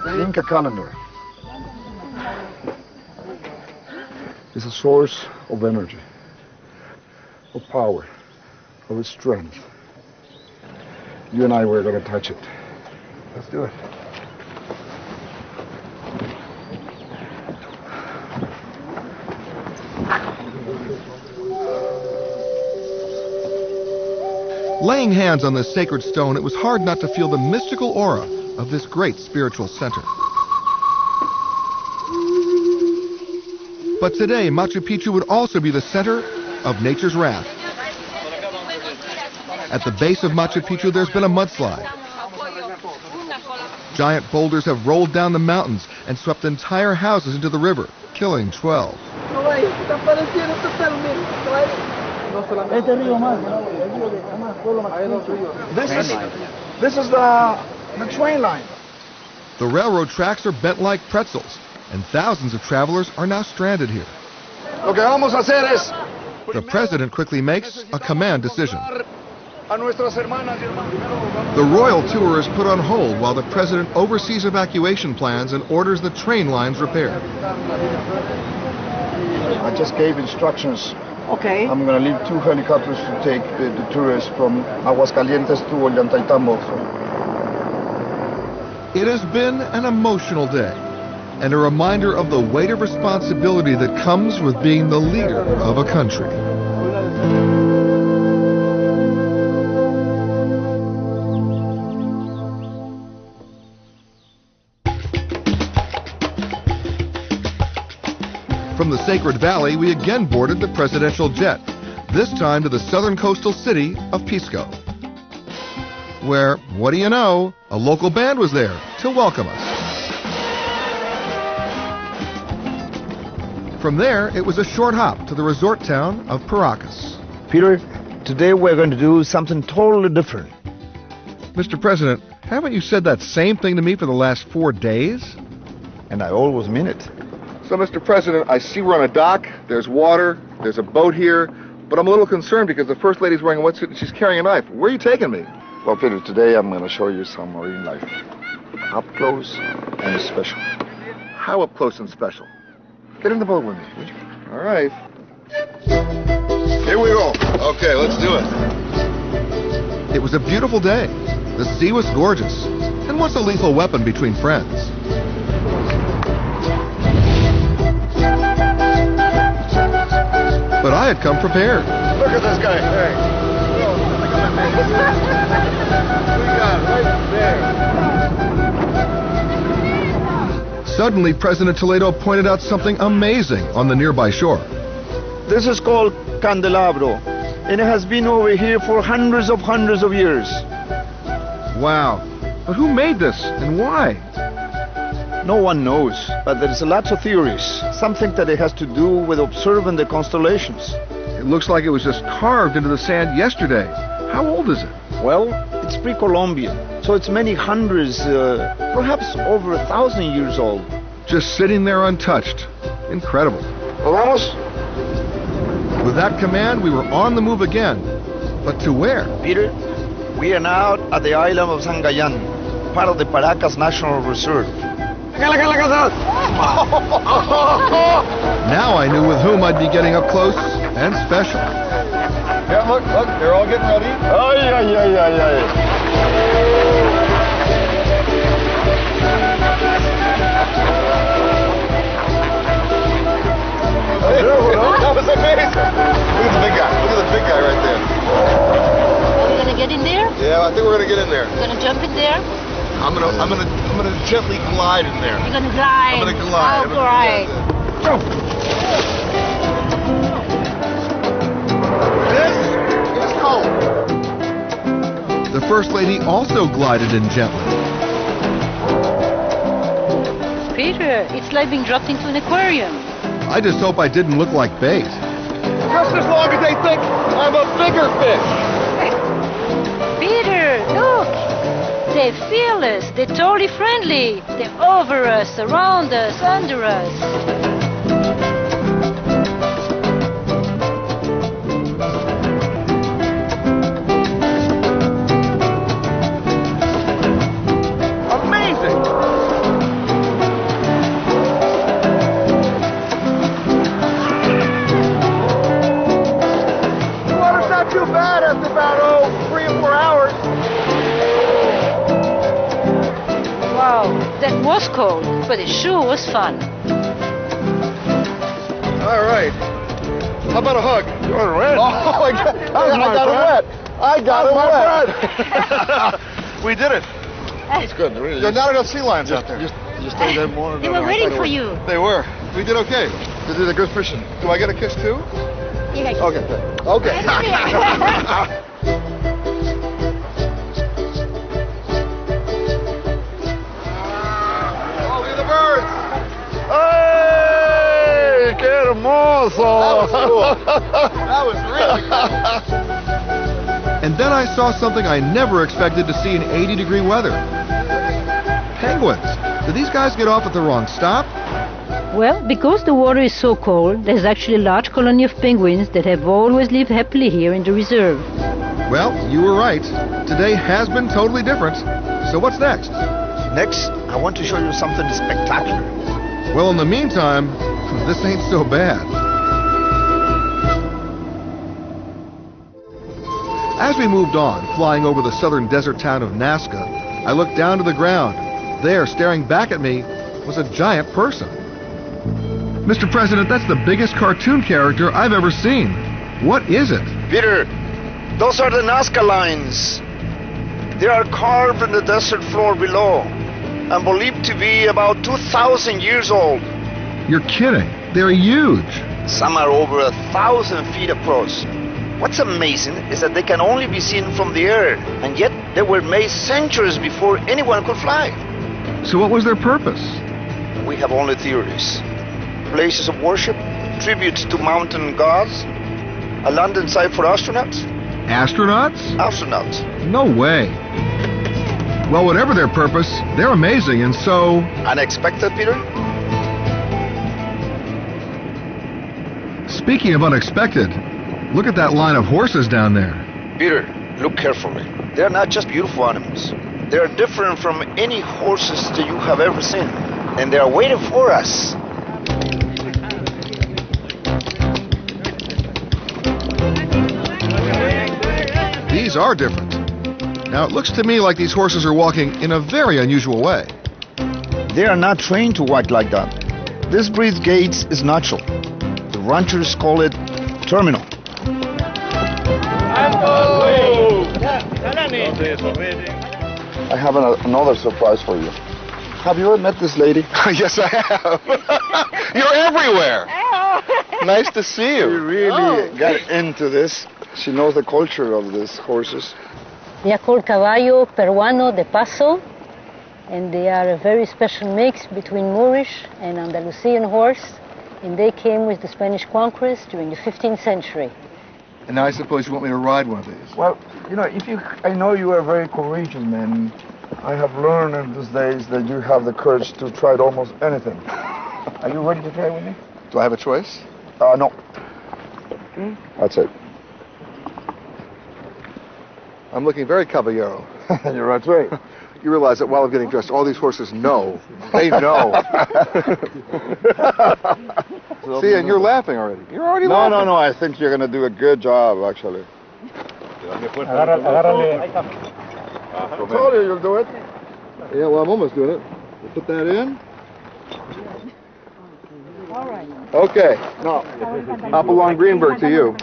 The Inca calendar is a source of energy, of power, of strength. You and I were going to touch it. Let's do it. Laying hands on this sacred stone, it was hard not to feel the mystical aura of this great spiritual center. But today, Machu Picchu would also be the center of nature's wrath. At the base of Machu Picchu, there's been a mudslide. Giant boulders have rolled down the mountains and swept entire houses into the river, killing 12. This is the train line. The railroad tracks are bent like pretzels, and thousands of travelers are now stranded here. Lo que vamos a hacer es... The president quickly makes a command decision. The royal tour is put on hold while the president oversees evacuation plans and orders the train lines repaired. I just gave instructions. Okay. I'm going to leave 2 helicopters to take the tourists from Aguascalientes to Ollantaytambo. It has been an emotional day, and a reminder of the weight of responsibility that comes with being the leader of a country. From the Sacred Valley, we again boarded the presidential jet, this time to the southern coastal city of Pisco, where, what do you know, a local band was there to welcome us. From there, it was a short hop to the resort town of Paracas. Peter, today we're going to do something totally different. Mr. President, haven't you said that same thing to me for the last 4 days? And I always mean it. So, Mr. President, I see we're on a dock, there's water, there's a boat here, but I'm a little concerned because the First Lady's wearing a wetsuit and she's carrying a knife. Where are you taking me? Well, Peter, today I'm going to show you some marine life. Up close and special. How up close and special? Get in the boat with me, would you? All right. Here we go. Okay, let's do it. It was a beautiful day. The sea was gorgeous. And what's a lethal weapon between friends? But I had come prepared. Look at this guy. Hey. We got right there. Suddenly, President Toledo pointed out something amazing on the nearby shore. This is called candelabro, and it has been over here for hundreds of years. Wow. But who made this and why? No one knows, but there's lots of theories. Some think that it has to do with observing the constellations. It looks like it was just carved into the sand yesterday. How old is it? Well, it's pre-Columbian, so it's many hundreds, perhaps over 1,000 years old. Just sitting there untouched. Incredible. Vamos. With that command, we were on the move again. But to where? Peter, we are now at the island of Sangayan, part of the Paracas National Reserve. Now I knew with whom I'd be getting up close and special. Yeah, look, they're all getting ready. Ay, ay, ay, ay, ay. Hey, that was amazing. Look at the big guy. Look at the big guy right there. Are we gonna get in there? Yeah, I think we're gonna get in there. You're gonna jump in there? I'm gonna gently glide in there. You're gonna glide. I'm gonna glide. Oh, great. Jump. This is cold. The First Lady also glided in gently. Peter, it's like being dropped into an aquarium. I just hope I didn't look like bait. Just as long as they think I'm a bigger fish. Peter, look. They feel us. They're totally friendly. They're over us, around us, under us. Amazing! Wow, that was cold, but it sure was fun. All right. How about a hug? You're red. Oh, I got it wet. I got it wet. We did it. That's good. Really. There are not enough sea lions out there. You stay there more. They were waiting for you. They were. We did okay. You did a good fishing. Do I get a kiss too? Yeah. Okay. Okay. Oh, look at the birds. ¡Hey! ¡Qué hermoso! That was really cool. And then I saw something I never expected to see in 80-degree weather. Penguins. Did these guys get off at the wrong stop? Well, because the water is so cold, there's actually a large colony of penguins that have always lived happily here in the reserve. Well, you were right. Today has been totally different. So what's next? Next, I want to show you something spectacular. Well, in the meantime, this ain't so bad. As we moved on, flying over the southern desert town of Nazca, I looked down to the ground. There, staring back at me, was a giant person. Mr. President, that's the biggest cartoon character I've ever seen. What is it? Peter, those are the Nazca lines. They are carved in the desert floor below and believed to be about 2,000 years old. You're kidding. They're huge. Some are over 1,000 feet across. What's amazing is that they can only be seen from the air, and yet they were made centuries before anyone could fly. So what was their purpose? We have only theories. Places of worship, tributes to mountain gods, a landing site for astronauts. Astronauts? Astronauts. No way. Well, whatever their purpose, they're amazing, and so... Unexpected, Peter? Speaking of unexpected, look at that line of horses down there. Peter, look carefully. They're not just beautiful animals. They're different from any horses that you have ever seen. And they're waiting for us. These are different. Now, it looks to me like these horses are walking in a very unusual way. They are not trained to walk like that. This breed's gait is natural. The ranchers call it terminal. I have another surprise for you. Have you ever met this lady? Yes, I have. You're everywhere. Nice to see She you. really got into this. She knows the culture of these horses. They are called Caballo Peruano de Paso, and they are a very special mix between Moorish and Andalusian horse, and they came with the Spanish conquest during the 15th century. And now I suppose you want me to ride one of these. Well, you know, I know you are a very courageous man. I have learned in these days that you have the courage to try almost anything. Are you ready to try with me? Do I have a choice? No. That's it. I'm looking very caballero. You're right, right. You realize that while I'm getting dressed, all these horses know. They know. See, and you're laughing already. You're already laughing. No. I think you're going to do a good job, actually. I told you you'll do it. Yeah, well, I'm almost doing it. We'll put that in. All right. Okay. Now, up along Greenberg to you.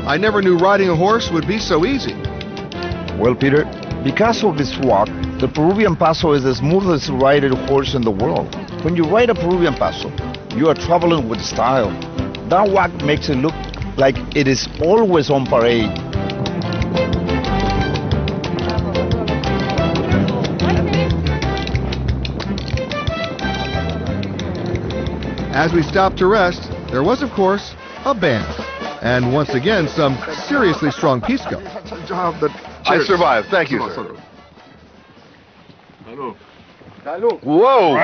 I never knew riding a horse would be so easy. Well, Peter, because of this walk, the Peruvian Paso is the smoothest ridden horse in the world. When you ride a Peruvian Paso, you are traveling with style. That walk makes it look like it is always on parade. As we stopped to rest, there was, of course, a band. And once again, some seriously strong pisco. I survived. Thank you, sir. Whoa!